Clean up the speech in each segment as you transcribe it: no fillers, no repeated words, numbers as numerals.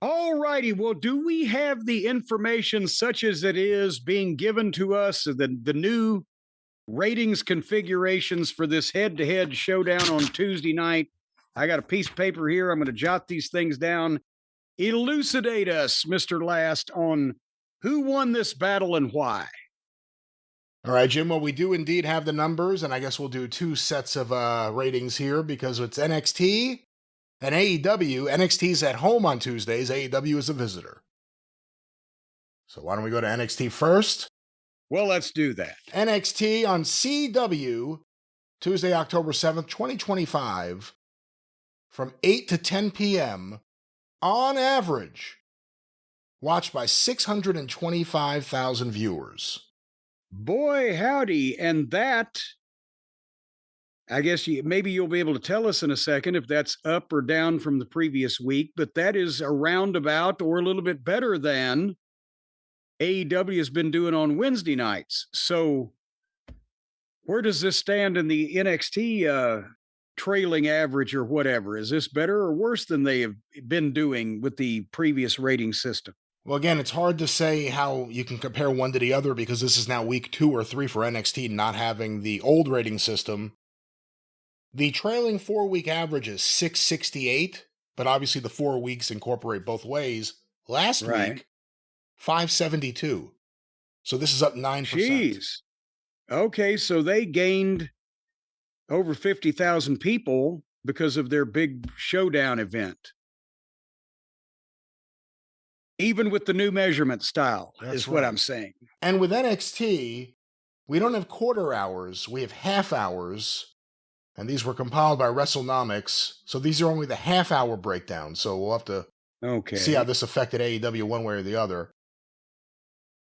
All righty. Well, do we have the information such as it is being given to us, the new ratings configurations for this head-to-head showdown on Tuesday night? I got a piece of paper here. I'm going to jot these things down. Elucidate us, Mr. Last, on who won this battle and why. All right, Jim. Well, we do indeed have the numbers, and I guess we'll do two sets of ratings here because it's NXT and AEW. NXT's at home on Tuesdays. AEW is a visitor. So why don't we go to NXT first? Well, let's do that. NXT on CW, Tuesday, October 7th, 2025, from 8 to 10 p.m., on average, watched by 625,000 viewers. Boy, howdy. And that, I guess maybe you'll be able to tell us in a second if that's up or down from the previous week, but that is a roundabout or a little bit better than AEW has been doing on Wednesday nights. So where does this stand in the NXT trailing average or whatever? Is this better or worse than they have been doing with the previous rating system? Well, again, it's hard to say how you can compare one to the other because this is now week 2 or 3 for NXT not having the old rating system. The trailing 4-week average is 668, but obviously the 4 weeks incorporate both ways. Last week, 572. So this is up 9%. Jeez. Okay, so they gained over 50,000 people because of their big showdown event. Even with the new measurement style, is what I'm saying. And with NXT, we don't have quarter hours, we have half hours. And these were compiled by WrestleNomics. So these are only the half-hour breakdowns. So we'll have to see how this affected AEW one way or the other.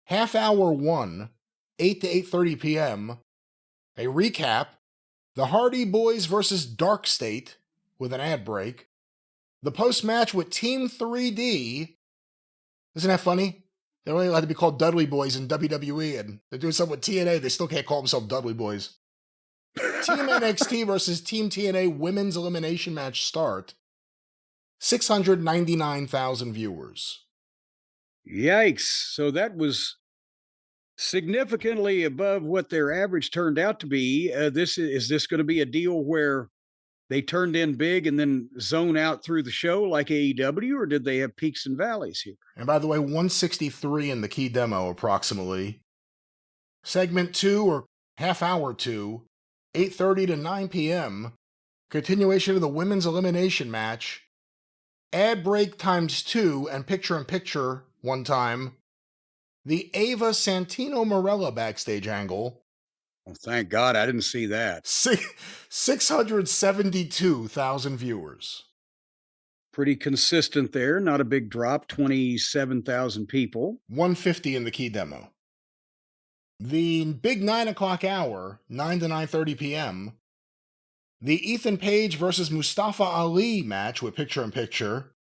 Half hour 1, 8 to 8:30 p.m. A recap. The Hardy Boys versus Dark State with an ad break. The post-match with Team 3D. Isn't that funny? They're only allowed to be called Dudley Boys in WWE, and they're doing something with TNA. They still can't call themselves Dudley Boys. Team NXT versus Team TNA women's elimination match start. 699,000 viewers. Yikes. So that was significantly above what their average turned out to be. Is this going to be a deal where they turned in big and then zone out through the show like AEW, or did they have peaks and valleys here? And by the way, 163 in the key demo approximately. Segment 2 or half hour 2, 8:30 to 9 p.m. Continuation of the women's elimination match. Ad break times 2 and picture-in-picture 1 time. The Ava Santino Marella backstage angle. Oh, thank God I didn't see that. 672,000 viewers. Pretty consistent there. Not a big drop. 27,000 people. 150 in the key demo. The big 9 o'clock hour, 9 to 9:30 p.m. The Ethan Page versus Mustafa Ali match with picture-in-picture.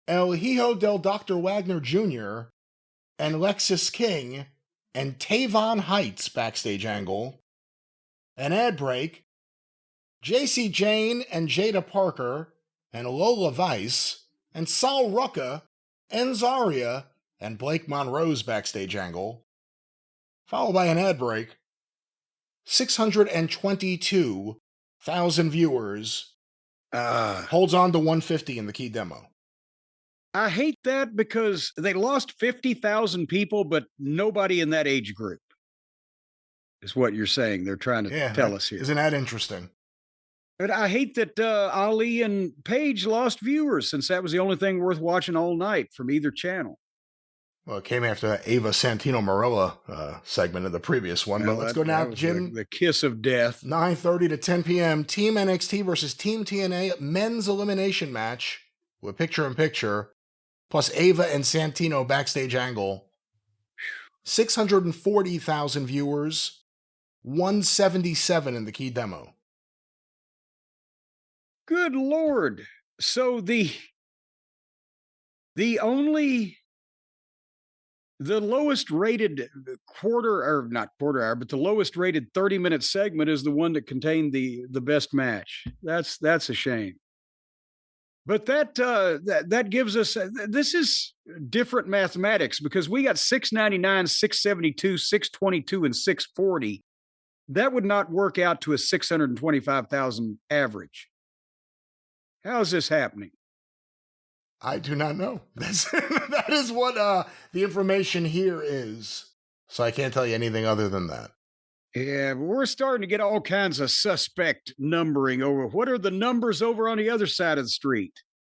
El Hijo del Dr. Wagner Jr. and Lexis King and Tavon Heights backstage angle. An ad break. JC Jane and Jada Parker and Lola Vice and Sal Rucka and Zarya and Blake Monroe's backstage angle. Followed by an ad break. 622,000 viewers. Holds on to 150 in the key demo. I hate that because they lost 50,000 people, but nobody in that age group is what you're saying. They're trying to tell us here. Isn't that interesting? But I hate that Ali and Page lost viewers since that was the only thing worth watching all night from either channel. Well, it came after that Ava Santino Marella segment of the previous one. But let's go now, Jim. The kiss of death. 9:30 to 10 p.m. Team NXT versus Team TNA men's elimination match with picture-in-picture. Plus Ava and Santino backstage angle. 640,000 viewers. 177 in the key demo. Good Lord. So the lowest rated not quarter hour, but the lowest rated 30-minute segment is the one that contained the best match. That's a shame. But that gives us this is different mathematics because we got 699, 672, 622, and 640. That would not work out to a 625,000 average. How is this happening? I do not know. That is what the information here is. So I can't tell you anything other than that. Yeah, but we're starting to get all kinds of suspect numbering over. What are the numbers over on the other side of the street?